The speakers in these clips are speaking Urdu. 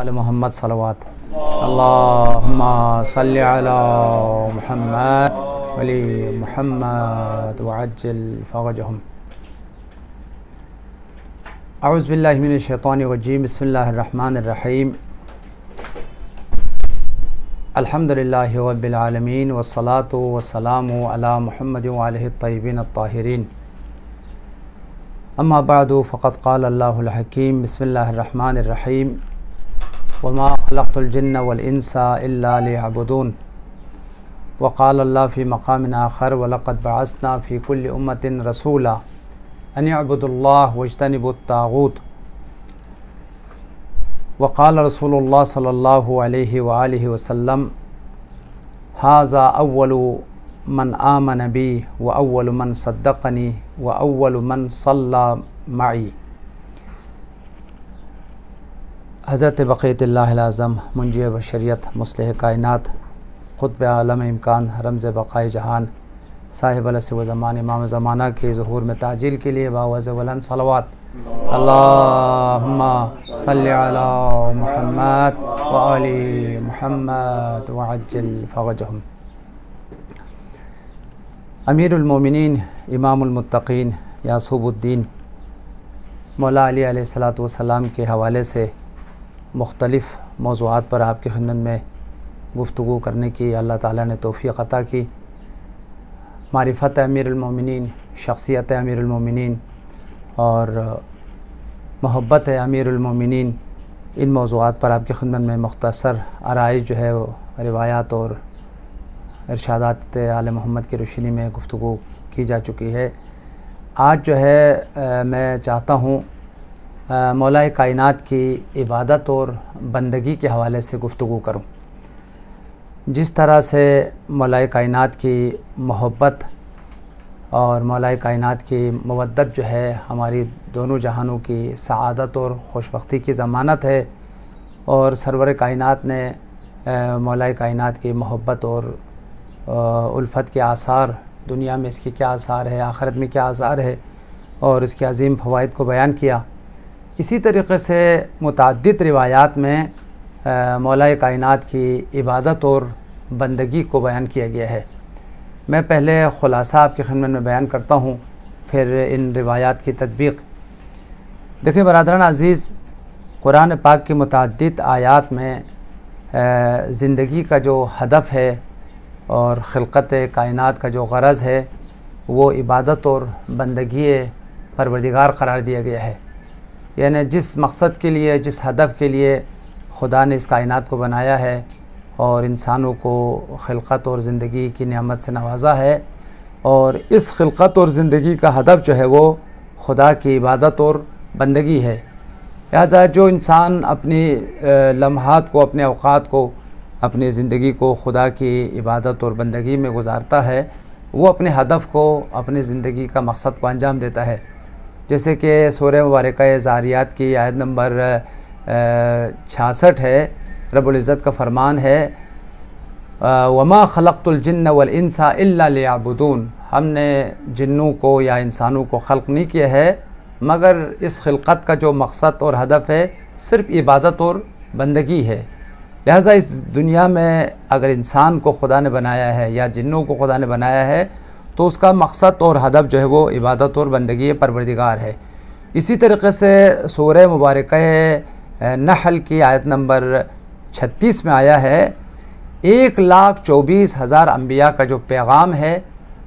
آل محمد صلوات اللہم صلی علی محمد ولی محمد وعجل فرجہم۔ اعوذ باللہ من الشیطان الرجیم، بسم اللہ الرحمن الرحیم۔ الحمدللہ رب العالمین والصلاة والسلام علی محمد وآلہ الطیبین الطاہرین۔ اما بعد فقد قال اللہ الحکیم، بسم اللہ الرحمن الرحیم۔ وما خلقت الجن والانس الا ليعبدون۔ وقال اللہ فی مقام آخر، ولقد بعثنا فی کل امۃ رسولا ان اعبدوا اللہ واجتنبوا الطاغوت۔ وقال رسول اللہ صلی اللہ علیہ وآلہ وسلم، ھذا اول من آمن بی واول من صدقنی واول من صلی معی۔ حضرت بقیت اللہ الاعظم، منجی بشریت، مصلح کائنات، قطب عالم امکان، رمز بقائے جہان، صاحب العصر و زمان، امام زمانہ کے ظہور میں تعجیل کے لیے باوز بلند صلوات۔ اللہم صلی علی محمد وآل محمد وعجل فرجہم۔ امیر المومنین، امام المتقین، یعصوب الدین، مولا علی علیہ الصلوۃ والسلام کے حوالے سے مختلف موضوعات پر آپ کی خدمت میں گفتگو کرنے کی اللہ تعالیٰ نے توفیق عطا کی۔ معرفت امیر المومنین، شخصیت امیر المومنین اور محبت امیر المومنین، ان موضوعات پر آپ کی خدمت میں مختصر آرائش جو ہے وہ روایات اور ارشادات آل محمد کی روشنی میں گفتگو کی جا چکی ہے۔ آج جو ہے میں چاہتا ہوں مولا کائنات کی عبادت اور بندگی کے حوالے سے گفتگو کروں۔ جس طرح سے مولا کائنات کی محبت اور مولا کائنات کی مودت جو ہے ہماری دونوں جہانوں کی سعادت اور خوشبختی کی ضمانت ہے، اور سرور کائنات نے مولا کائنات کی محبت اور الفت کے آثار، دنیا میں اس کی کیا آثار ہے، آخرت میں کیا آثار ہے، اور اس کے عظیم فوائد کو بیان کیا۔ اسی طریقے سے متعدد روایات میں مولا کائنات کی عبادت اور بندگی کو بیان کیا گیا ہے۔ میں پہلے خلاصہ آپ کی خدمت میں بیان کرتا ہوں، پھر ان روایات کی تطبیق۔ دیکھیں برادران عزیز، قرآن پاک کی متعدد آیات میں زندگی کا جو ہدف ہے اور خلقت کائنات کا جو غرض ہے وہ عبادت اور بندگی پروردگار قرار دیا گیا ہے۔ یعنی جس مقصد کے لیے، جس ہدف کے لیے خدا نے اس کائنات کو بنایا ہے اور انسانوں کو خلقت اور زندگی کی نعمت سے نوازا ہے، اور اس خلقت اور زندگی کا ہدف جو ہے وہ خدا کی عبادت اور بندگی ہے۔ لہذا جو انسان اپنی لمحات کو، اپنے اوقات کو، اپنی زندگی کو خدا کی عبادت اور بندگی میں گزارتا ہے، وہ اپنے ہدف کو، اپنی زندگی کا مقصد کو انجام دیتا ہے۔ جیسے کہ سورہ مبارکہ ذاریات کی آیت نمبر 66 ہے، رب العزت کا فرمان ہے، وما خلقت الجن والانس الا لیعبدون۔ ہم نے جنوں کو یا انسانوں کو خلق نہیں کیا ہے مگر اس خلقت کا جو مقصد اور ہدف ہے صرف عبادت اور بندگی ہے۔ لہٰذا اس دنیا میں اگر انسان کو خدا نے بنایا ہے یا جنوں کو خدا نے بنایا ہے تو اس کا مقصد اور ہدف جو ہے وہ عبادت اور بندگی پروردگار ہے۔ اسی طریقے سے سورہ مبارکہ نحل کی آیت نمبر 36 میں آیا ہے، 1,24,000 انبیاء کا جو پیغام ہے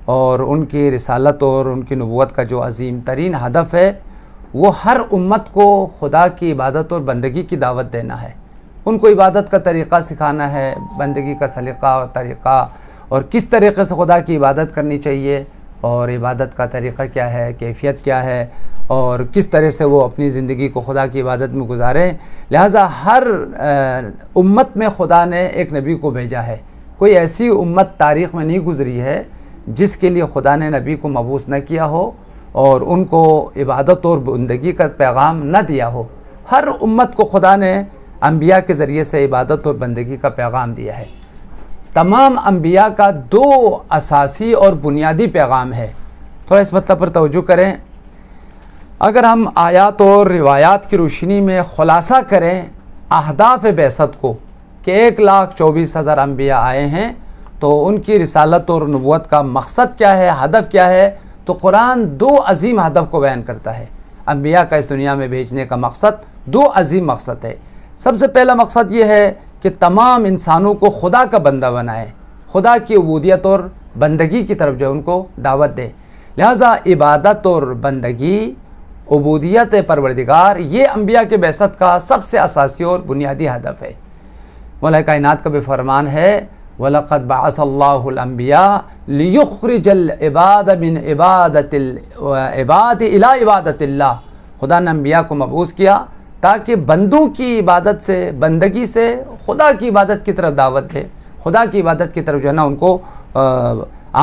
اور ان کی رسالت اور ان کی نبوت کا جو عظیم ترین ہدف ہے وہ ہر امت کو خدا کی عبادت اور بندگی کی دعوت دینا ہے۔ ان کو عبادت کا طریقہ سکھانا ہے، بندگی کا سلیقہ اور طریقہ، اور کس طریقے سے خدا کی عبادت کرنی چاہیے، اور عبادت کا طریقہ کیا ہے، کیفیت کیا ہے، اور کس طرح سے وہ اپنی زندگی کو خدا کی عبادت میں گزاریں۔ لہٰذا ہر امت میں خدا نے ایک نبی کو بھیجا ہے۔ کوئی ایسی امت تاریخ میں نہیں گزری ہے جس کے لیے خدا نے نبی کو مبعوث نہ کیا ہو اور ان کو عبادت اور بندگی کا پیغام نہ دیا ہو۔ ہر امت کو خدا نے انبیاء کے ذریعے سے عبادت اور بندگی کا پیغام دیا ہے۔ تمام انبیاء کا 2 اساسی اور بنیادی پیغام ہے۔ تھوڑا اس مطلب پر توجہ کریں۔ اگر ہم آیات اور روایات کی روشنی میں خلاصہ کریں اہداف بعثت کو کہ 1,24,000 انبیاء آئے ہیں تو ان کی رسالت اور نبوت کا مقصد کیا ہے، ہدف کیا ہے، تو قرآن 2 عظیم ہدف کو بیان کرتا ہے۔ انبیاء کا اس دنیا میں بھیجنے کا مقصد 2 عظیم مقصد ہے۔ سب سے پہلا مقصد یہ ہے کہ تمام انسانوں کو خدا کا بندہ بنائے، خدا کی عبودیت اور بندگی کی طرف جو ان کو دعوت دے۔ لہٰذا عبادت اور بندگی، عبودیت پروردگار، یہ انبیاء کے بعثت کا سب سے اساسی اور بنیادی ہدف ہے۔ مولا کائنات کا بھی فرمان ہے وَلَقَدْ بَعَثَ اللَّهُ الْأَنْبِيَاءَ لِيُخْرِجَ الْعِبَادَ مِنْ عِبَادَةِ الْعِبَادِ إِلَىٰ عِبَادَةِ اللَّهِ۔ خدا نے انبیاء کو مبعوث کیا تاکہ بندوں کی عبادت سے، بندگی سے خدا کی عبادت کی طرف دعوت دے، خدا کی عبادت کی طرف جو ہے نا ان کو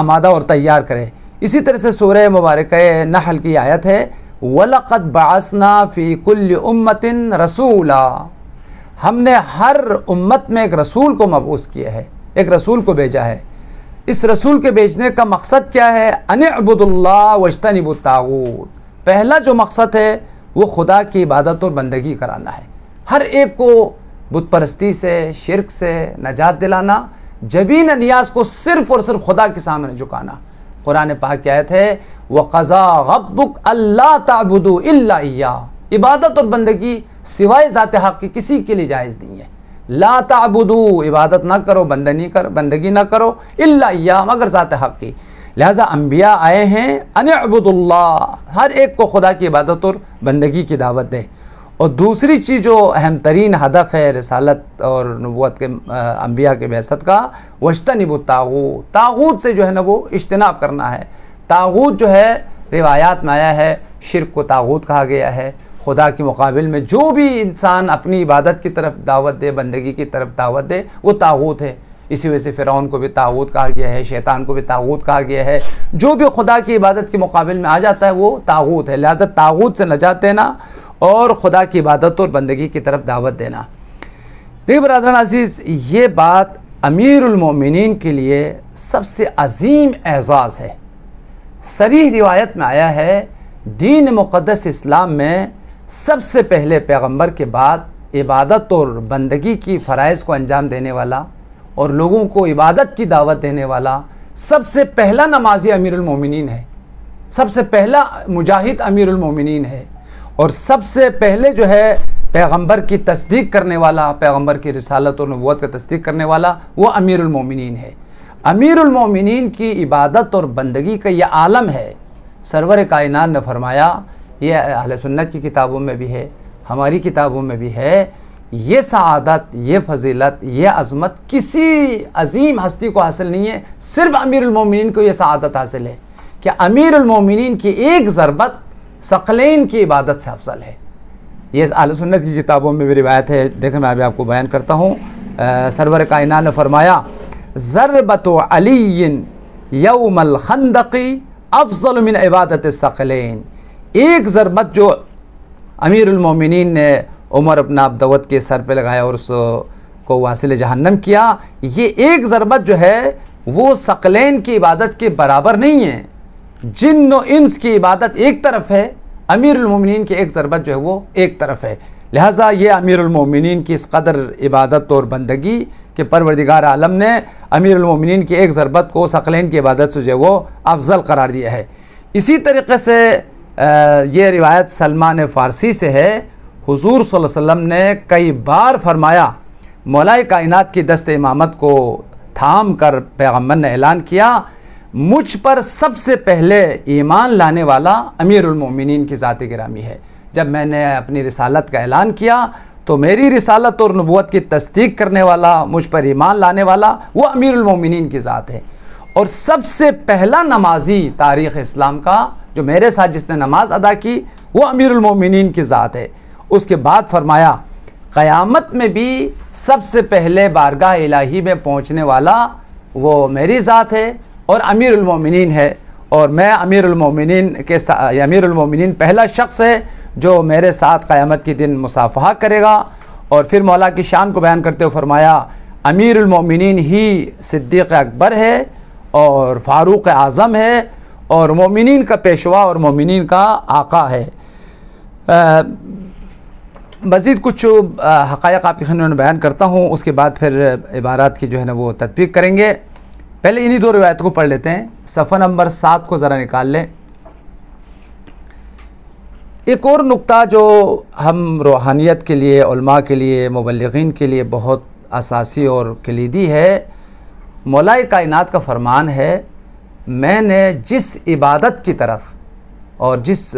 آمادہ اور تیار کرے۔ اسی طرح سے سورہ مبارکہ نحل کی آیت ہے وَلَقَدْ بَعَثْنَا فِي كُلِّ أُمَّةٍ رَسُولًا۔ ہم نے ہر امت میں ایک رسول کو مبعوث کیا ہے، ایک رسول کو بھیجا ہے۔ اس رسول کے بھیجنے کا مقصد کیا ہے؟ ان اعبدوا اللہ واجتنبوا الطاغوت۔ پہلا جو مقصد ہے وہ خدا کی عبادت اور بندگی کرانا ہے، ہر ایک کو بت پرستی سے، شرک سے نجات دلانا، جبین نیاز کو صرف اور صرف خدا کے سامنے جھکانا۔ قرآن پاک کی آیت ہے وَقَضَىٰ رَبُّكَ أَلَّا تَعْبُدُوا إِلَّا إِيَّاهُ۔ عبادت اور بندگی سوائے ذات حق کی کسی کے لیے جائز نہیں ہے۔ لا تعبدو، عبادت نہ کرو، بندگی نہ کرو، الا اياه، مگر ذات حق کی۔ لہٰذا انبیاء آئے ہیں ان اعبدوا اللہ، ہر ایک کو خدا کی عبادت اور بندگی کی دعوت دے۔ اور دوسری چیز جو اہم ترین ہدف ہے رسالت اور نبوت کے انبیاء کے بعثت کا، واجتنبوا الطاغوت، طاغوت سے جو ہے نا وہ اجتناب کرنا ہے۔ طاغوت جو ہے روایات میں آیا ہے شرک کو طاغوت کہا گیا ہے۔ خدا کے مقابل میں جو بھی انسان اپنی عبادت کی طرف دعوت دے، بندگی کی طرف دعوت دے، وہ طاغوت ہے۔ اسی وجہ سے فرعون کو بھی طاغوت کہا گیا ہے، شیطان کو بھی طاغوت کہا گیا ہے۔ جو بھی خدا کی عبادت کے مقابل میں آ جاتا ہے وہ طاغوت ہے۔ لہٰذا طاغوت سے نجات دینا اور خدا کی عبادت اور بندگی کی طرف دعوت دینا۔ دیکھیں برادران عزیز، یہ بات امیر المومنین کے لیے سب سے عظیم اعزاز ہے۔ صریح روایت میں آیا ہے دین مقدس اسلام میں سب سے پہلے پیغمبر کے بعد عبادت اور بندگی کی فرائض کو انجام دینے والا اور لوگوں کو عبادت کی دعوت دینے والا سب سے پہلا نمازی امیر المومنین ہے، سب سے پہلا مجاہد امیر المومنین ہے، اور سب سے پہلے جو ہے پیغمبر کی تصدیق کرنے والا، پیغمبر کی رسالت اور نبوت کا تصدیق کرنے والا وہ امیر المومنین ہے۔ امیر المومنین کی عبادت اور بندگی کا یہ عالم ہے۔ سرور کائنات نے فرمایا، یہ اہل سنت کی کتابوں میں بھی ہے، ہماری کتابوں میں بھی ہے، یہ سعادت، یہ فضیلت، یہ عظمت کسی عظیم ہستی کو حاصل نہیں ہے، صرف امیر المومنین کو یہ سعادت حاصل ہے کہ امیر المومنین کی ایک ضربت ثقلین کی عبادت سے افضل ہے۔ یہ اہل سنت کی کتابوں میں بھی روایت ہے، دیکھیں میں ابھی آپ کو بیان کرتا ہوں۔ سرور کائنات نے فرمایا ضربت علی یوم الخندق افضل من عبادت الثقلین۔ ایک ضربت جو امیر المومنین نے عمر ابن عبدود کے سر پہ لگایا اور اس کو واصل جہنم کیا، یہ ایک ضربت جو ہے وہ ثقلین کی عبادت کے برابر نہیں ہے۔ جن و انس کی عبادت ایک طرف ہے، امیر المومنین کی ایک ضربت جو ہے وہ ایک طرف ہے۔ لہٰذا یہ امیر المومنین کی اس قدر عبادت اور بندگی کہ پروردگار عالم نے امیر المومنین کی ایک ضربت کو ثقلین کی عبادت سے جو ہے وہ افضل قرار دیا ہے۔ اسی طریقے سے یہ روایت سلمان فارسی سے ہے، حضور صلی اللہ علیہ وسلم نے کئی بار فرمایا، مولا کائنات کی دست امامت کو تھام کر پیغمبر نے اعلان کیا، مجھ پر سب سے پہلے ایمان لانے والا امیر المومنین کی ذات گرامی ہے۔ جب میں نے اپنی رسالت کا اعلان کیا تو میری رسالت اور نبوت کی تصدیق کرنے والا، مجھ پر ایمان لانے والا وہ امیر المومنین کی ذات ہے۔ اور سب سے پہلا نمازی تاریخ اسلام کا جو میرے ساتھ جس نے نماز ادا کی وہ امیر المومنین کی ذات ہے۔ اس کے بعد فرمایا قیامت میں بھی سب سے پہلے بارگاہ الہی میں پہنچنے والا وہ میری ذات ہے اور امیر المومنین ہے، اور میں امیر المومنین پہلا شخص ہے جو میرے ساتھ قیامت کے دن مصافحہ کرے گا۔ اور پھر مولا کی شان کو بیان کرتے ہوئے فرمایا امیر المومنین ہی صدیق اکبر ہے اور فاروق اعظم ہے اور مومنین کا پیشوا اور مومنین کا آقا ہے۔ مزید کچھ حقائق آپ کی خدمت میں بیان کرتا ہوں، اس کے بعد پھر عبارات کی جو ہے نا وہ تطبیق کریں گے۔ پہلے انہی دو روایتوں کو پڑھ لیتے ہیں۔ صفحہ نمبر 7 کو ذرا نکال لیں۔ ایک اور نقطہ جو ہم روحانیت کے لیے، علماء کے لیے، مبلغین کے لیے بہت اساسی اور کلیدی ہے، مولا کائنات کا فرمان ہے، میں نے جس عبادت کی طرف اور جس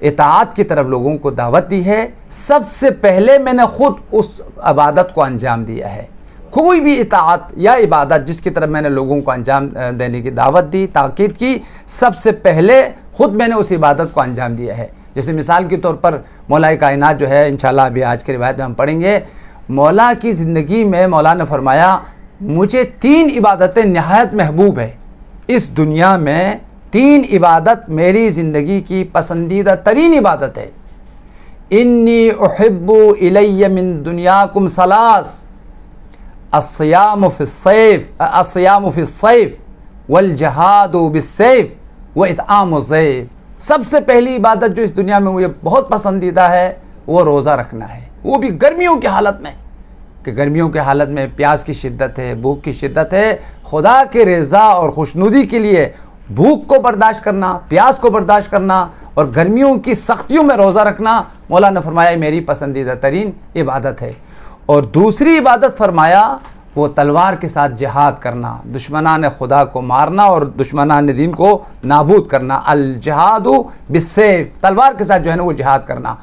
اطاعت کی طرف لوگوں کو دعوت دی ہے، سب سے پہلے میں نے خود اس عبادت کو انجام دیا ہے۔ کوئی بھی اطاعت یا عبادت جس کی طرف میں نے لوگوں کو انجام دینے کی دعوت دی، تاکید کی، سب سے پہلے خود میں نے اس عبادت کو انجام دیا ہے۔ جیسے مثال کے طور پر مولا کائنات جو ہے، انشاءاللہ ابھی آج کی روایت میں ہم پڑھیں گے، مولا کی زندگی میں مولا نے فرمایا مجھے 3 عبادتیں نہایت محبوب ہے، اس دنیا میں 3 عبادت میری زندگی کی پسندیدہ ترین عبادت ہے۔ انی احب الی من دنیاکم ثلاث، الصیام فی الصیف والجہاد بالسیف واطعام الضیف۔ سب سے پہلی عبادت جو اس دنیا میں مجھے بہت پسندیدہ ہے وہ روزہ رکھنا ہے، وہ بھی گرمیوں کی حالت میں، کہ گرمیوں کی حالت میں پیاس کی شدت ہے، بھوک کی شدت ہے، خدا کے رضا اور خوشنودی کے لیے بھوک کو برداشت کرنا، پیاس کو برداشت کرنا اور گرمیوں کی سختیوں میں روزہ رکھنا، مولا نے فرمایا میری پسندیدہ ترین عبادت ہے۔ اور دوسری عبادت فرمایا وہ تلوار کے ساتھ جہاد کرنا، دشمنان خدا کو مارنا اور دشمنان دین کو نابود کرنا، الجہاد بالسیف، تلوار کے ساتھ جو ہے نا وہ جہاد کرنا۔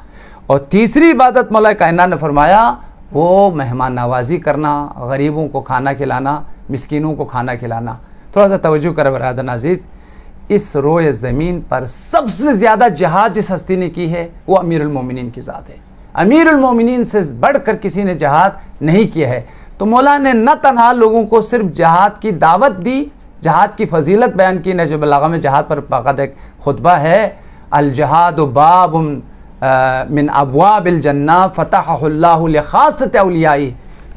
اور تیسری عبادت مولا کائنات نے فرمایا وہ مہمان نوازی کرنا، غریبوں کو کھانا کھلانا، مسکینوں کو کھانا کھلانا۔ تھوڑا سا توجہ کریں برادران عزیز، اس روئے زمین پر سب سے زیادہ جہاد جس ہستی نے کی ہے وہ امیر المومنین کی ذات ہے۔ امیر المومنین سے بڑھ کر کسی نے جہاد نہیں کیا ہے۔ تو مولا نے نہ تنہا لوگوں کو صرف جہاد کی دعوت دی، جہاد کی فضیلت بیان کی، نہج البلاغہ میں جہاد پر باقاعدہ ایک خطبہ ہے، الجہاد باب من ابواب الجنہ فتحہ اللہ لخاصۃ اولیائی۔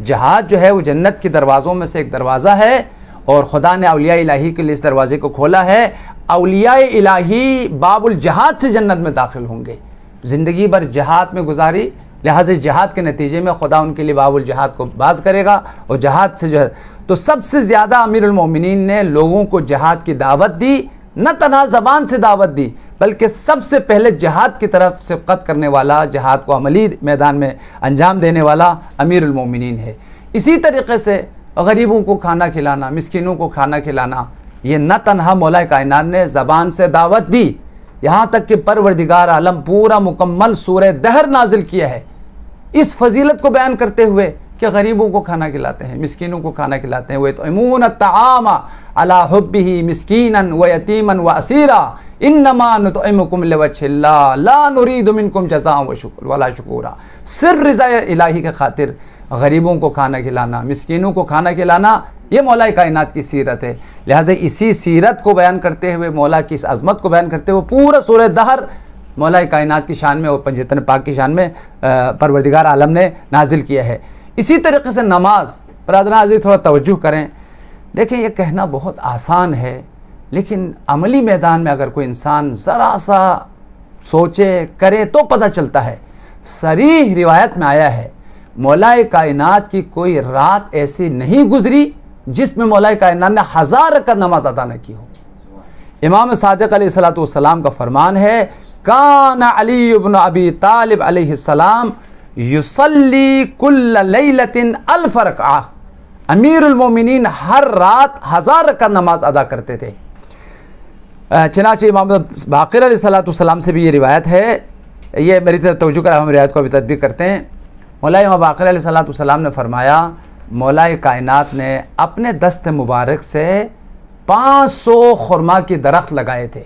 جہاد جو ہے وہ جنت کے دروازوں میں سے ایک دروازہ ہے اور خدا نے اولیاء الہی کے لیے اس دروازے کو کھولا ہے۔ اولیاء الہی باب الجہاد سے جنت میں داخل ہوں گے، زندگی بھر جہاد میں گزاری، لہٰذا جہاد کے نتیجے میں خدا ان کے لیے باب الجہاد کو باز کرے گا اور جہاد سے جو ہے تو سب سے زیادہ امیر المومنین نے لوگوں کو جہاد کی دعوت دی، نہ تنہا زبان سے دعوت دی بلکہ سب سے پہلے جہاد کی طرف سبقت کرنے والا، جہاد کو عملی میدان میں انجام دینے والا امیر المومنین ہے۔ اسی طریقے سے غریبوں کو کھانا کھلانا، مسکینوں کو کھانا کھلانا، یہ نہ تنہا مولا کائنات نے زبان سے دعوت دی، یہاں تک کہ پروردگار عالم پورا مکمل سورہ دہر نازل کیا ہے اس فضیلت کو بیان کرتے ہوئے کہ غریبوں کو کھانا کھلاتے ہیں، مسکینوں کو کھانا کھلاتے ہیں۔ وَيُطْعِمُونَ الطَّعَامَ عَلَىٰ حُبِّهِ مِسْكِينًا وَيَتِيمًا وَأَسِيرًا إِنَّمَا نُطْعِمُكُمْ لِوَجْهِ اللَّهِ لَا نُرِيدُ مِنْكُمْ جَزَاءً وَلَا شُكُورًا۔ صرف رضا الہی کے خاطر غریبوں کو کھانا کھلانا، مسکینوں کو کھانا کھلانا، یہ مولا کائنات کی سیرت ہے۔ لہٰذا اسی سیرت کو بیان کرتے ہوئے، مولا کی اس عظمت کو بیان کرتے ہوئے پورا سورہ دہر مولا کائنات کی شان میں اور پنجتن پاک کی شان میں پروردگار عالم نے نازل کیا ہے۔ اسی طریقے سے نماز، برادران عزیز تھوڑا توجہ کریں، دیکھیں یہ کہنا بہت آسان ہے لیکن عملی میدان میں اگر کوئی انسان ذرا سا سوچے کرے تو پتہ چلتا ہے۔ صریح روایت میں آیا ہے مولا کائنات کی کوئی رات ایسی نہیں گزری جس میں مولا کائنات نے 1000 رکعت نماز ادا نہ کی ہو۔ امام صادق علیہ السلام کا فرمان ہے، کان علی بن ابی طالب علیہ السلام یصلی کل لیلۃ 1000 رکعہ، امیر المومنین ہر رات 1000 رکعت نماز ادا کرتے تھے۔ چنانچہ امام باقر علیہ السلام سے بھی یہ روایت ہے، یہ میری طرف توجہ کر ہم روایت کو ابھی تطبیق کرتے ہیں۔ مولا امام باقر علیہ السلام نے فرمایا مولا کائنات نے اپنے دست مبارک سے 500 خرما کے درخت لگائے تھے۔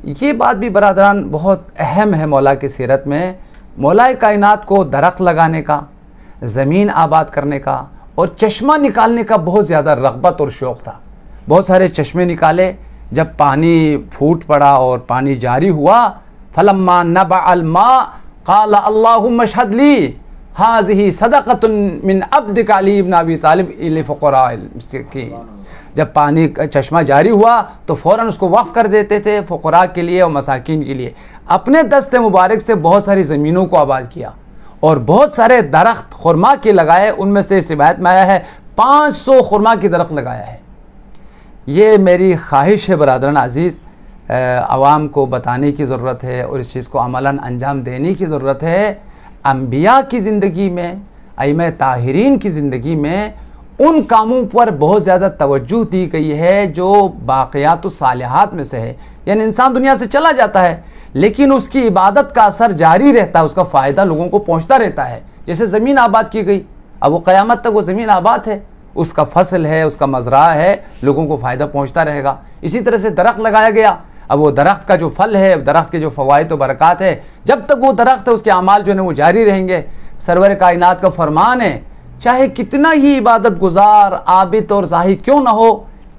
یہ بات بھی برادران بہت اہم ہے مولا کی سیرت میں، مولا کائنات کو درخت لگانے کا، زمین آباد کرنے کا اور چشمہ نکالنے کا بہت زیادہ رغبت اور شوق تھا۔ بہت سارے چشمے نکالے، جب پانی پھوٹ پڑا اور پانی جاری ہوا، فلما نبع الماء قال اللہم اشہد لی ہذہ صدقۃ من عبدک علی بن ابی طالب للفقراء المسکین۔ جب پانی کا چشمہ جاری ہوا تو فوراً اس کو وقف کر دیتے تھے فقراء کے لیے اور مساکین کے لیے۔ اپنے دست مبارک سے بہت ساری زمینوں کو آباد کیا، اور بہت سارے درخت خرما کے لگائے، ان میں سے اس روایت میں آیا ہے 500 خرما کی درخت لگایا ہے۔ یہ میری خواہش ہے برادران عزیز، عوام کو بتانے کی ضرورت ہے اور اس چیز کو عملاً انجام دینے کی ضرورت ہے۔ انبیاء کی زندگی میں، ائمہ طاہرین کی زندگی میں ان کاموں پر بہت زیادہ توجہ دی گئی ہے جو باقیات الصالحات میں سے ہے، یعنی انسان دنیا سے چلا جاتا ہے لیکن اس کی عبادت کا اثر جاری رہتا ہے، اس کا فائدہ لوگوں کو پہنچتا رہتا ہے۔ جیسے زمین آباد کی گئی، اب وہ قیامت تک وہ زمین آباد ہے، اس کا فصل ہے، اس کا مزرعہ ہے، لوگوں کو فائدہ پہنچتا رہے گا۔ اسی طرح سے درخت لگایا گیا، اب وہ درخت کا جو پھل ہے، درخت کے جو فوائد و برکات ہے، جب تک وہ درخت ہے اس کے اعمال جو ہے وہ جاری رہیں گے۔ سرور کائنات کا فرمان ہے، چاہے کتنا ہی عبادت گزار، عابد اور زاہد کیوں نہ ہو،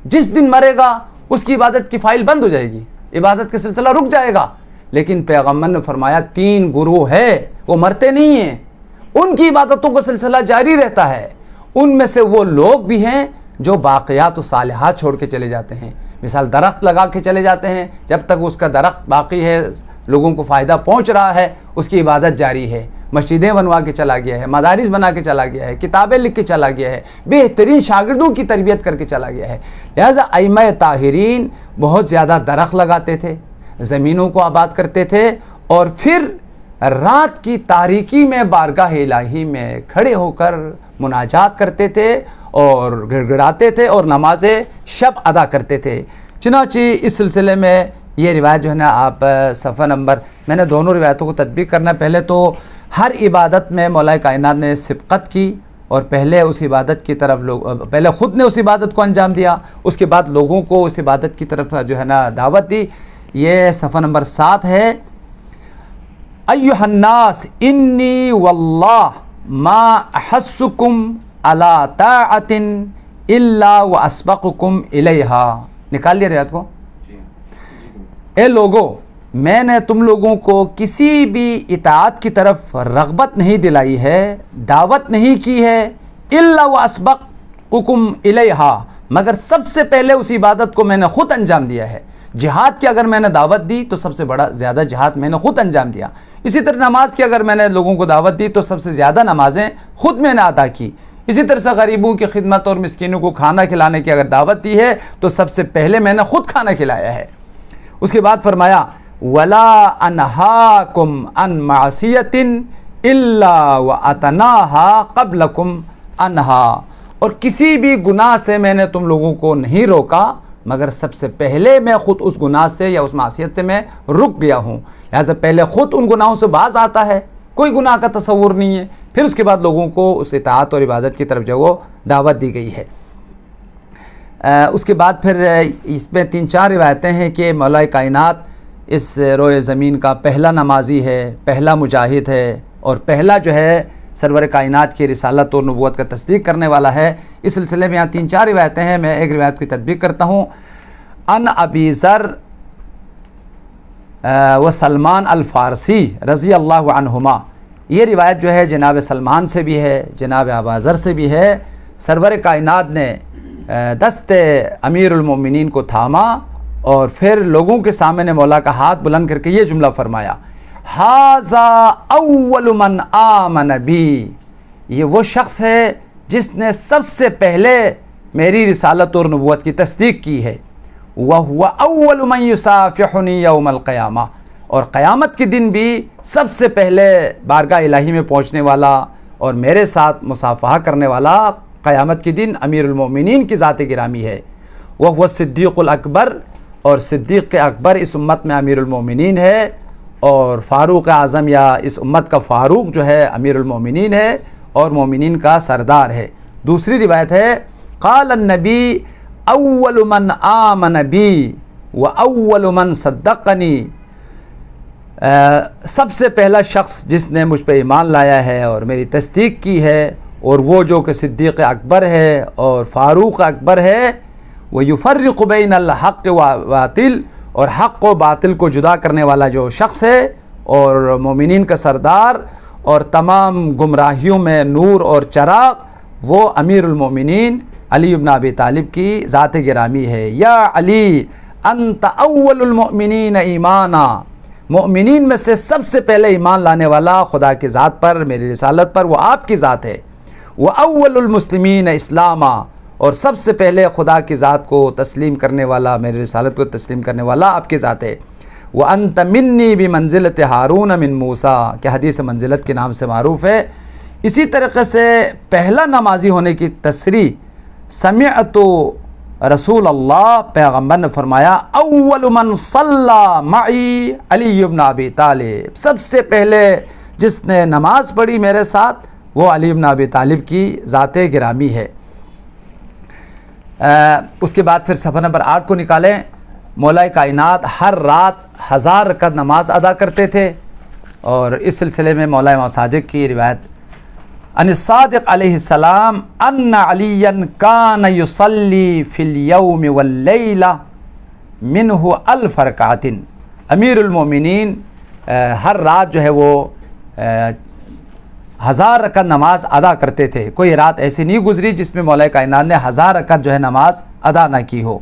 جس دن مرے گا اس کی عبادت کی فائل بند ہو جائے گی، عبادت کا سلسلہ رک جائے گا۔ لیکن پیغمبر نے فرمایا 3 گروہ ہے، وہ مرتے نہیں ہیں، ان کی عبادتوں کا سلسلہ جاری رہتا ہے۔ ان میں سے وہ لوگ بھی ہیں جو باقیات و صالحات چھوڑ کے چلے جاتے ہیں۔ مثال درخت لگا کے چلے جاتے ہیں، جب تک اس کا درخت باقی ہے، لوگوں کو فائدہ پہنچ رہا ہے، اس کی عبادت جاری ہے۔ مسجدیں بنوا کے چلا گیا ہے، مدارس بنا کے چلا گیا ہے، کتابیں لکھ کے چلا گیا ہے، بہترین شاگردوں کی تربیت کر کے چلا گیا ہے۔ لہٰذا ائمہ طاہرین بہت زیادہ درخت لگاتے تھے، زمینوں کو آباد کرتے تھے، اور پھر رات کی تاریکی میں بارگاہ الہی میں کھڑے ہو کر مناجات کرتے تھے اور گڑ گڑاتے تھے اور نماز شب ادا کرتے تھے۔ چنانچہ اس سلسلے میں یہ روایت جو ہے نا، آپ صفحہ نمبر، میں نے دونوں روایتوں کو تطبیق کرنا، پہلے تو ہر عبادت میں مولا کائنات نے سبقت کی اور پہلے اس عبادت کی طرف پہلے خود نے اس عبادت کو انجام دیا، اس کے بعد لوگوں کو اس عبادت کی طرف جو ہے نا دعوت دی۔ یہ صفحہ نمبر 7 ہے۔ ایھا الناس انی واللہ ما احسکم علی طاعۃ الا واسبقکم الیہا۔ نکال لیا روایت کو؟ اے لوگو، میں نے تم لوگوں کو کسی بھی اطاعت کی طرف رغبت نہیں دلائی ہے، دعوت نہیں کی ہے، الا واسبقکم الیہا، مگر سب سے پہلے اس عبادت کو میں نے خود انجام دیا ہے۔ جہاد کی اگر میں نے دعوت دی تو سب سے بڑا زیادہ جہاد میں نے خود انجام دیا۔ اسی طرح نماز کی اگر میں نے لوگوں کو دعوت دی تو سب سے زیادہ نمازیں خود میں نے ادا کی۔ اسی طرح سے غریبوں کی خدمت اور مسکینوں کو کھانا کھلانے کی اگر دعوت دی ہے تو سب سے پہلے میں نے خود کھانا کھلایا ہے۔ اس کے بعد فرمایا وَلَا أَنْهَاكُمْ عَنْ مَعْصِيَةٍ إِلَّا وَأَتَنَاهَا قَبْلَكُمْ عَنْهَا، اور کسی بھی گناہ سے میں نے تم لوگوں کو نہیں روکا مگر سب سے پہلے میں خود اس گناہ سے یا اس معصیت سے میں رک گیا ہوں۔ لہٰذا پہلے خود ان گناہوں سے باز آتا ہے، کوئی گناہ کا تصور نہیں ہے، پھر اس کے بعد لوگوں کو اس اطاعت اور عبادت کی طرف جو وہ دعوت دی گئی ہے۔ اس کے بعد پھر اس میں 3-4 روایتیں ہیں کہ مولا کائنات اس روئے زمین کا پہلا نمازی ہے، پہلا مجاہد ہے، اور پہلا جو ہے سرور کائنات کی رسالت اور نبوت کا تصدیق کرنے والا ہے۔ اس سلسلے میں یہاں 3-4 روایتیں ہیں، میں ایک روایت کی تطبیق کرتا ہوں۔ ان ابی ذر و سلمان الفارسی رضی اللہ عنہما، یہ روایت جو ہے جناب سلمان سے بھی ہے، جناب ابا ذر سے بھی ہے۔ سرور کائنات نے دست امیر المومنین کو تھاما اور پھر لوگوں کے سامنے مولا کا ہاتھ بلند کر کے یہ جملہ فرمایا، ھذا اول من آمن بی، یہ وہ شخص ہے جس نے سب سے پہلے میری رسالت اور نبوت کی تصدیق کی ہے۔ وَهُوَ أَوَّلُ مَنْ يُصَافِحُنِي يَوْمَ الْقِيَامَةِ، اور قیامت کے دن بھی سب سے پہلے بارگاہ الہی میں پہنچنے والا اور میرے ساتھ مصافحہ کرنے والا قیامت کے دن امیر المومنین کی ذات گرامی ہے۔ وَهُوَ الصدیق الأکبر، اور صدیق اکبر اس امت میں امیر المومنین ہے، اور فاروق اعظم یا اس امت کا فاروق جو ہے امیر المومنین ہے اور مومنین کا سردار ہے۔ دوسری روایت ہے قال النبی اول من آمن بی و اول من صدقنی، سب سے پہلا شخص جس نے مجھ پہ ایمان لایا ہے اور میری تصدیق کی ہے، اور وہ جو کہ صدیق اکبر ہے اور فاروق اکبر ہے، وہ یفرق بین الحق و باطل، اور حق و باطل کو جدا کرنے والا جو شخص ہے، اور مومنین کا سردار اور تمام گمراہیوں میں نور اور چراغ، وہ امیر المومنین علی بن ابی طالب کی ذات گرامی ہے۔ یا علی انت اول المؤمنین ایمانا مومنین میں سے سب سے پہلے ایمان لانے والا خدا کی ذات پر، میری رسالت پر، وہ آپ کی ذات ہے۔ وہ اول المسلمین اسلاما، اور سب سے پہلے خدا کی ذات کو تسلیم کرنے والا، میری رسالت کو تسلیم کرنے والا آپ کی ذات ہے۔ وَأَنْتَ مِنِّي بِمَنزِلَةِ ہارون من موسیٰ، کہ حدیث منزلت کے نام سے معروف ہے۔ اسی طریقے سے پہلا نمازی ہونے کی تصریح سمعت رسول اللہ، پیغمبر نے فرمایا اول من صلی معی علی بن ابی طالب، سب سے پہلے جس نے نماز پڑھی میرے ساتھ وہ علی بن ابی طالب کی ذات گرامی ہے۔ اس کے بعد پھر صفحہ نمبر 8 کو نکالیں۔ مولا کائنات ہر رات 1000 رکعت نماز ادا کرتے تھے، اور اس سلسلے میں مولا امام صادق کی روایت ان الصادق علیہ السلام ان علی کان یصلی فی الیوم واللیلہ منہ 1000 رکعت، امیر المومنین ہر رات جو ہے وہ 1000 رکعت نماز ادا کرتے تھے۔ کوئی رات ایسی نہیں گزری جس میں مولا کائنات نے 1000 رکعت جو ہے نماز ادا نہ کی ہو۔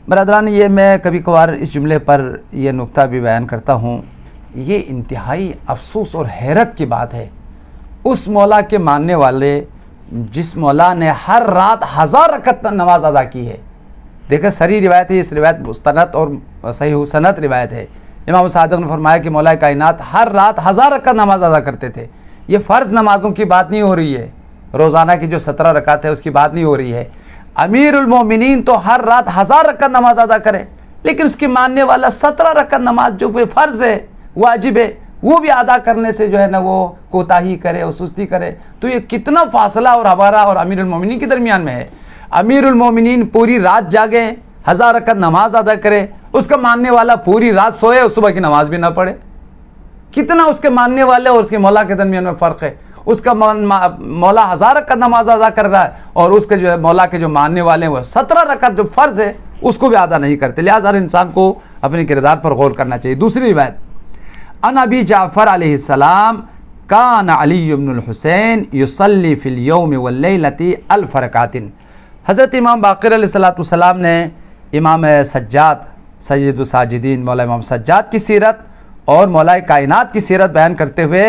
برادران، یہ میں کبھی کبھار اس جملے پر یہ نقطہ بھی بیان کرتا ہوں، یہ انتہائی افسوس اور حیرت کی بات ہے اس مولا کے ماننے والے جس مولا نے ہر رات 1000 رکعت نماز ادا کی ہے۔ دیکھیں صحیح روایت ہے، اس روایت مستند اور صحیح سند روایت ہے۔ امام صادق نے فرمایا کہ مولا کائنات ہر رات 1000 رکعت نماز ادا کرتے تھے۔ یہ فرض نمازوں کی بات نہیں ہو رہی ہے، روزانہ کی جو 17 رکعت ہے اس کی بات نہیں ہو رہی ہے۔ امیر المومنین تو ہر رات 1000 رکعت نماز ادا کرے، لیکن اس کے ماننے والا 17 رکعت نماز جو فرض ہے، واجب ہے، وہ بھی ادا کرنے سے جو ہے نا وہ کوتاہی کرے اور سستی کرے، تو یہ کتنا فاصلہ اور ہمارا اور امیر المومنین کے درمیان میں ہے۔ امیر المومنین پوری رات جاگے 1000 رکعت نماز ادا کرے، اس کا ماننے والا پوری رات سوئے اور صبح کی نماز بھی نہ پڑھے۔ کتنا اس کے ماننے والے اور اس کے مولا کے درمیان میں فرق ہے۔ اس کا مولا 1000 رکعت نماز ادا کر رہا ہے، اور اس کے جو ہے مولا کے جو ماننے والے ہیں وہ 17 رکعت جو فرض ہے اس کو بھی ادا نہیں کرتے۔ لہٰذا ہر انسان کو اپنے کردار پر غور کرنا چاہیے۔ دوسری روایت ان ابی جعفر علیہ السلام کان علی بن الحسین یصلی فی الیوم واللیلۃ 1000 رکعت، حضرت امام باقر علیہ السلام نے امام سجاد سید الساجدین مولا امام سجاد کی سیرت اور مولا کائنات کی سیرت بیان کرتے ہوئے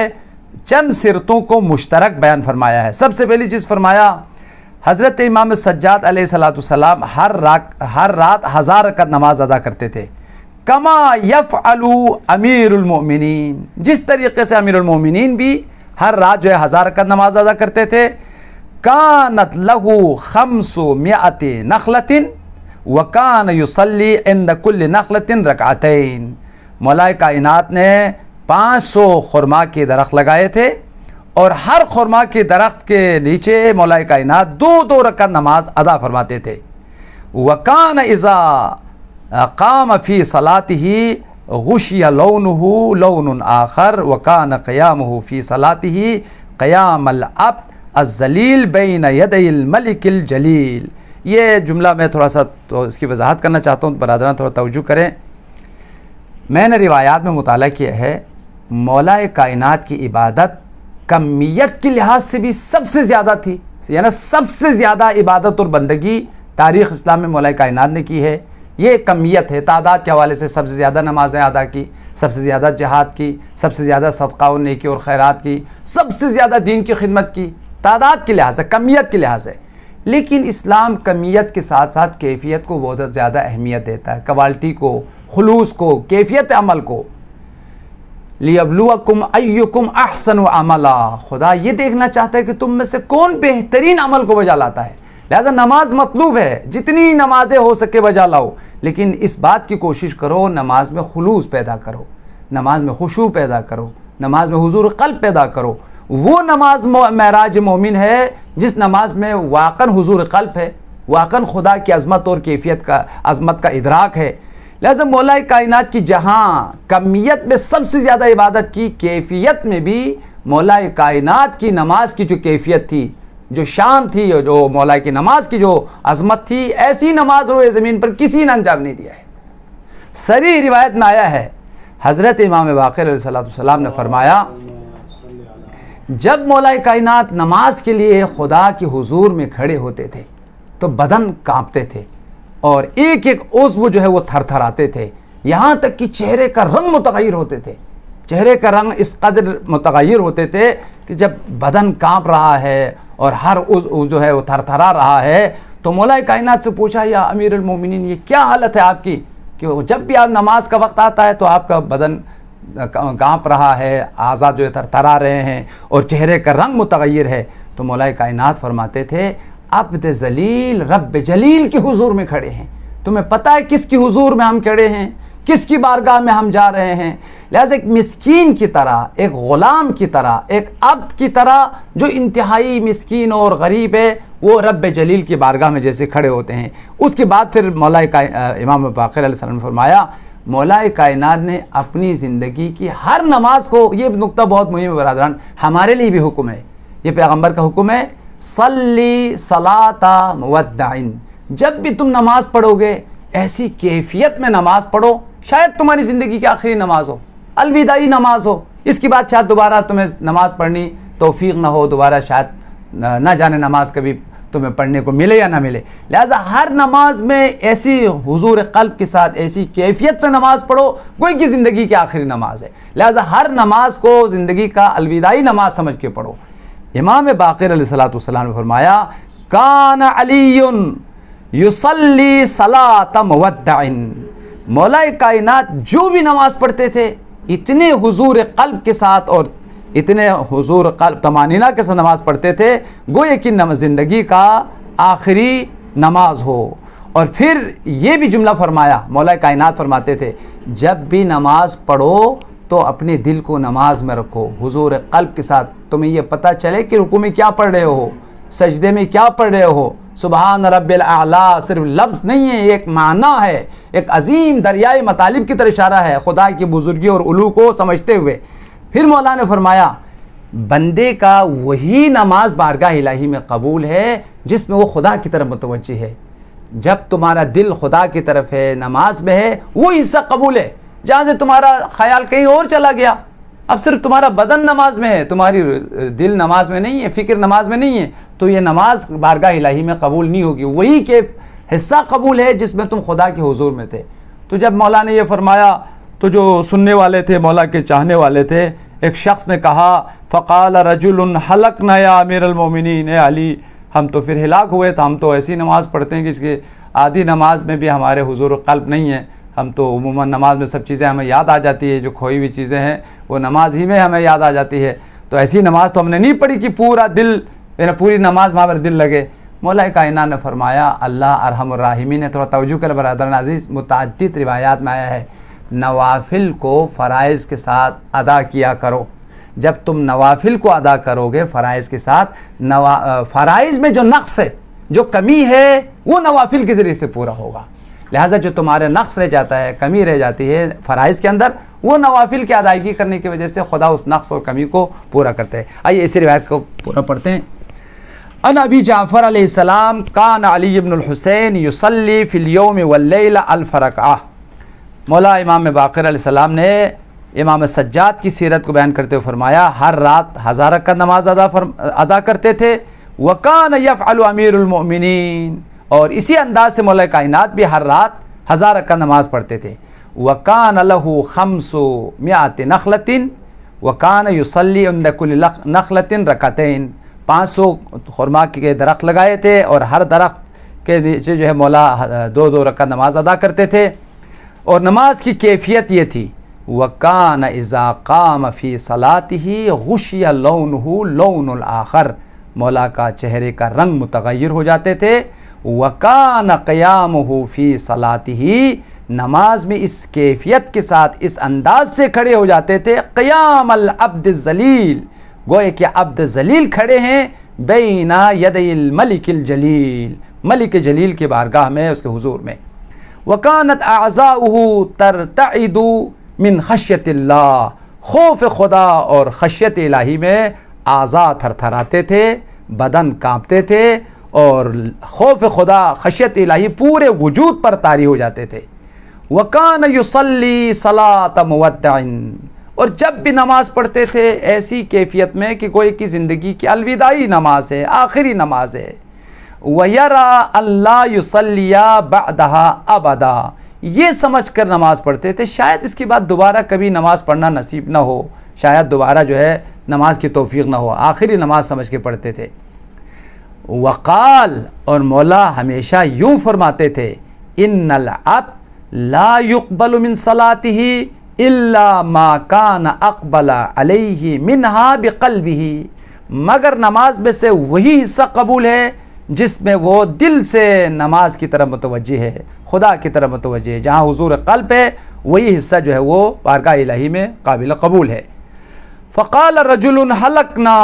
چند سیرتوں کو مشترک بیان فرمایا ہے۔ سب سے پہلی چیز فرمایا، حضرت امام سجاد علیہ السلام ہر رات 1000 رکعت نماز ادا کرتے تھے، کما یفعل امیر المؤمنین، جس طریقے سے امیر المؤمنین بھی ہر رات جو ہے 1000 رکعت نماز ادا کرتے تھے۔ کانت لہ 500 نخلۃ وکان یصلی عند کل نخلۃ رکعتین، مولا کائنات نے 500 خرما کے درخت لگائے تھے، اور ہر خرما کے درخت کے نیچے مولا کائنات 2 رکعت نماز ادا فرماتے تھے۔ وکان اذا قام فی صلاتہ غشی لونہ لون آخر وکان قیامہ فی صلاتہ قیام العبد الذلیل بین یدی الملک الجلیل۔ یہ جملہ میں تھوڑا سا تو اس کی وضاحت کرنا چاہتا ہوں، برادران تھوڑا توجہ کریں۔ میں نے روایات میں مطالعہ کیا ہے، مولا کائنات کی عبادت کمیت کے لحاظ سے بھی سب سے زیادہ تھی، یعنی سب سے زیادہ عبادت اور بندگی تاریخ اسلام میں مولا کائنات نے کی ہے۔ یہ کمیت ہے، تعداد کے حوالے سے سب سے زیادہ نمازیں ادا کی، سب سے زیادہ جہاد کی، سب سے زیادہ صدقہ و نیکی اور خیرات کی، سب سے زیادہ دین کی خدمت کی، تعداد کے لحاظ سے، کمیت کے لحاظ سے۔ لیکن اسلام کمیت کے ساتھ ساتھ کیفیت کو بہت زیادہ اہمیت دیتا ہے، کوالٹی کو، خلوص کو، کیفیت عمل کو۔ لِيَبْلُوَكُمْ أَيُّكُمْ أَحْسَنُ عَمَلًا، خدا یہ دیکھنا چاہتا ہے کہ تم میں سے کون بہترین عمل کو بجا لاتا ہے۔ لہذا نماز مطلوب ہے، جتنی نمازیں ہو سکے بجا لاؤ، لیکن اس بات کی کوشش کرو نماز میں خلوص پیدا کرو، نماز میں خشوع پیدا کرو، نماز میں حضور قلب پیدا کرو۔ وہ نماز معراج مومن ہے جس نماز میں واقعاً حضور قلب ہے، واقعاً خدا کی عظمت اور کیفیت کا عظمت کا ادراک ہے۔ لہذا مولا کائنات کی جہاں کمیت میں سب سے زیادہ عبادت کی، کیفیت میں بھی مولا کائنات کی نماز کی جو کیفیت تھی، جو شان تھی، جو مولا کی نماز کی جو عظمت تھی، ایسی نماز روئے زمین پر کسی نے انجام نہیں دیا ہے۔ صریح روایت میں آیا ہے، حضرت امام باقر علیہ السلام نے فرمایا، جب مولا کائنات نماز کے لیے خدا کے حضور میں کھڑے ہوتے تھے تو بدن کانپتے تھے، اور ایک ایک عضو جو ہے وہ تھر تھر آتے تھے، یہاں تک کہ چہرے کا رنگ متغیر ہوتے تھے، چہرے کا رنگ اس قدر متغیر ہوتے تھے کہ جب بدن کانپ رہا ہے اور ہر عضو جو ہے وہ تھر تھرا رہا ہے تو مولا کائنات سے پوچھا یا امیر المومنین یہ کیا حالت ہے آپ کی کہ جب بھی آپ نماز کا وقت آتا ہے تو آپ کا بدن کانپ رہا ہے، اعضاء جو ہے تھر تھرا رہے ہیں اور چہرے کا رنگ متغیر ہے؟ تو مولا کائنات فرماتے تھے عبد ذلیل رب جلیل کے حضور میں کھڑے ہیں، تمہیں پتہ ہے کس کی حضور میں ہم کھڑے ہیں، کس کی بارگاہ میں ہم جا رہے ہیں؟ لہذا ایک مسکین کی طرح، ایک غلام کی طرح، ایک عبد کی طرح جو انتہائی مسکین اور غریب ہے وہ رب جلیل کی بارگاہ میں جیسے کھڑے ہوتے ہیں۔ اس کے بعد پھر امام باقر علیہ السلام نے فرمایا مولا کائنات نے اپنی زندگی کی ہر نماز کو، یہ نقطہ بہت مہم ہے برادران، ہمارے لیے بھی حکم ہے، یہ پیغمبر کا حکم ہے، صلی صلاۃ مودع، جب بھی تم نماز پڑھو گے ایسی کیفیت میں نماز پڑھو، شاید تمہاری زندگی کی آخری نماز ہو، الوداعی نماز ہو، اس کے بعد شاید دوبارہ تمہیں نماز پڑھنی توفیق نہ ہو، دوبارہ شاید نہ جانے نماز کبھی تمہیں پڑھنے کو ملے یا نہ ملے۔ لہٰذا ہر نماز میں ایسی حضور قلب کے ساتھ ایسی کیفیت سے نماز پڑھو کوئی کی زندگی کی آخری نماز ہے، لہٰذا ہر نماز کو زندگی کا الوداعی نماز سمجھ کے پڑھو۔ امام باقر علیہ السلام نے فرمایا کان علی یصلی صلاۃ مودع، مولا کائنات جو بھی نماز پڑھتے تھے اتنے حضور قلب کے ساتھ اور اتنے حضور قلب طمانینہ کے ساتھ نماز پڑھتے تھے گویا کہ زندگی کا آخری نماز ہو۔ اور پھر یہ بھی جملہ فرمایا، مولا کائنات فرماتے تھے جب بھی نماز پڑھو تو اپنے دل کو نماز میں رکھو حضور قلب کے ساتھ، تمہیں یہ پتہ چلے کہ رکوع میں کیا پڑھ رہے ہو، سجدے میں کیا پڑھ رہے ہو۔ سبحان رب الاعلیٰ صرف لفظ نہیں ہے، ایک معنی ہے، ایک عظیم دریائے مطالب کی طرف اشارہ ہے خدا کی بزرگی اور علو کو سمجھتے ہوئے۔ پھر مولا نے فرمایا بندے کا وہی نماز بارگاہ الہی میں قبول ہے جس میں وہ خدا کی طرف متوجہ ہے۔ جب تمہارا دل خدا کی طرف ہے، نماز میں ہے، وہ حصہ قبول ہے۔ جہاں سے تمہارا خیال کہیں اور چلا گیا، اب صرف تمہارا بدن نماز میں ہے، تمہاری دل نماز میں نہیں ہے، فکر نماز میں نہیں ہے، تو یہ نماز بارگاہ الہی میں قبول نہیں ہوگی۔ وہی کہ حصہ قبول ہے جس میں تم خدا کے حضور میں تھے۔ تو جب مولا نے یہ فرمایا تو جو سننے والے تھے، مولا کے چاہنے والے تھے، ایک شخص نے کہا فقال رجل حلقنا یا امیر المومنین، اے علی ہم تو پھر ہلاک ہوئے تھے، ہم تو ایسی نماز پڑھتے ہیں کہ اس کے آدھی نماز میں بھی ہمارے حضور قلب نہیں ہے، ہم تو عموماً نماز میں سب چیزیں ہمیں یاد آ جاتی ہے، جو کھوئی ہوئی چیزیں ہیں وہ نماز ہی میں ہمیں یاد آ جاتی ہے، تو ایسی نماز تو ہم نے نہیں پڑھی کہ پورا دل، پوری نماز وہاں پر دل لگے۔ مولا کائنات نے فرمایا اللہ ارحم الراحمین نے، تھوڑا توجہ کر برادران عزیز، متعدد روایات میں آیا ہے نوافل کو فرائض کے ساتھ ادا کیا کرو۔ جب تم نوافل کو ادا کرو گے فرائض کے ساتھ، فرائض میں جو نقص ہے، جو کمی ہے، وہ نوافل کے ذریعے سے پورا ہوگا۔ لہٰذا جو تمہارے نقص رہ جاتا ہے، کمی رہ جاتی ہے فرائض کے اندر، وہ نوافل کی ادائیگی کرنے کی وجہ سے خدا اس نقص اور کمی کو پورا کرتے ہیں۔ آئیے اسی روایت کو پورا پڑھتے ہیں۔ ان ابی جعفر علیہ السلام کان علی بن الحسین یصلی فی الیوم واللیل 1000 رکعہ۔ مولا امام باقر علیہ السلام نے امام سجاد کی سیرت کو بیان کرتے ہوئے فرمایا ہر رات 1000 رکعت نماز ادا کرتے تھے۔ وکان یفعل امیر المؤمنین، اور اسی انداز سے مولا کائنات بھی ہر رات 1000 رکعت نماز پڑھتے تھے۔ وکان لہ 500 نخلۃ وکان یصلی عند کل نخلۃ رکعتین، 500 خرما کے درخت لگائے تھے اور ہر درخت کے نیچے جو ہے مولا 2 رکعت نماز ادا کرتے تھے۔ اور نماز کی کیفیت یہ تھی وَكَانَ إِذَا قَامَ فِي صَلَاتِهِ غُشِيَ لَوْنُهُ لَوْنُ الْآخَرِ، مولا کا چہرے کا رنگ متغیر ہو جاتے تھے۔ وَكَانَ قِيَامُهُ فِي صَلَاتِهِ، نماز میں اس کیفیت کے ساتھ اس انداز سے کھڑے ہو جاتے تھے قیام العبد الذلیل، گوئے کہ عبد ذلیل کھڑے ہیں بین یدی الملک الجلیل، ملک جلیل کی بارگاہ میں، اس کے حضور میں۔ وَكَانَتْ أَعْضَاؤُهُ تَرْتَعِدُ من خشیت اللہ، خوف خدا اور خشیت الہی میں اعضاء تھر تھراتے تھے، بدن کانپتے تھے، اور خوف خدا خشیت الہی پورے وجود پر طاری ہو جاتے تھے۔ وَكَانَ يُصَلِّي صَلَاةَ مُوَدَّعٍ، اور جب بھی نماز پڑھتے تھے ایسی کیفیت میں کہ کوئی کی زندگی کی الوداعی نماز ہے، آخری نماز ہے۔ وَيَرَى أَن لَا يُصَلِّيَ بَعْدَهَا أَبَدًا، یہ سمجھ کر نماز پڑھتے تھے شاید اس کے بعد دوبارہ کبھی نماز پڑھنا نصیب نہ ہو، شاید دوبارہ جو ہے نماز کی توفیق نہ ہو، آخری نماز سمجھ کے پڑھتے تھے۔ وقال، اور مولا ہمیشہ یوں فرماتے تھے، ان العبد لا يقبل من صلاته الا ما كان اقبل علیہ منها بقلبه، مگر نماز میں سے وہی حصہ قبول ہے جس میں وہ دل سے نماز کی طرف متوجہ ہے، خدا کی طرف متوجہ ہے، جہاں حضور قلب ہے وہی حصہ جو ہے وہ بارگاہ الہی میں قابل قبول ہے۔ فقال رجل ہلکنا،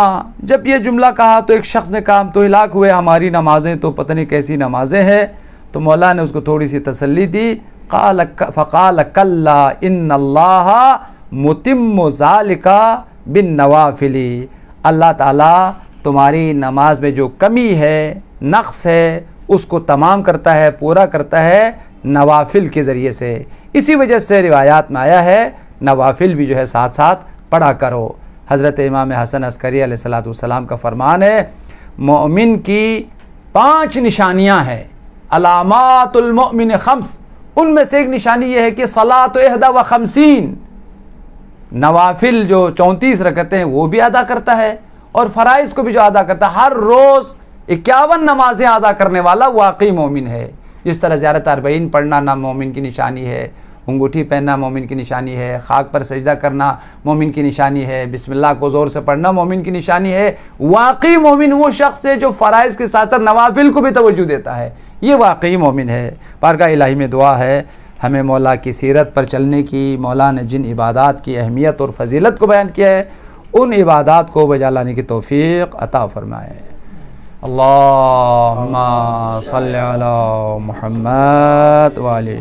جب یہ جملہ کہا تو ایک شخص نے کہا ہم تو ہلاک ہوئے، ہماری نمازیں تو پتہ نہیں کیسی نمازیں ہیں۔ تو مولا نے اس کو تھوڑی سی تسلی دی، فقال کلا ان اللہ متم ذالک بالنوافل، اللہ تعالیٰ تمہاری نماز میں جو کمی ہے، نقص ہے، اس کو تمام کرتا ہے، پورا کرتا ہے نوافل کے ذریعے سے۔ اسی وجہ سے روایات میں آیا ہے نوافل بھی جو ہے ساتھ ساتھ پڑھا کرو۔ حضرت امام حسن عسکری علیہ السلام کا فرمان ہے، مومن کی 5 نشانیاں ہیں، علامات المؤمن 5، ان میں سے ایک نشانی یہ ہے کہ صلاۃ 51، نوافل جو 34 رکعتیں ہیں وہ بھی ادا کرتا ہے، اور فرائض کو بھی جو ادا کرتا ہے، ہر روز 51 نمازیں ادا کرنے والا واقعی مومن ہے۔ جس طرح زیارت 40 پڑھنا نہ مومن کی نشانی ہے، انگوٹھی پہننا مومن کی نشانی ہے، خاک پر سجدہ کرنا مومن کی نشانی ہے، بسم اللہ کو زور سے پڑھنا مومن کی نشانی ہے۔ واقعی مومن وہ شخص ہے جو فرائض کے ساتھ ساتھ نوافل کو بھی توجہ دیتا ہے، یہ واقعی مومن ہے۔ بارگاہ الہی میں دعا ہے ہمیں مولا کی سیرت پر چلنے کی، مولا نے جن عبادات کی اہمیت اور فضیلت کو بیان کیا ہے ان عبادات کو بجا لانے کی توفیق عطا فرمائے۔ اللہم صلی علی محمد وعلی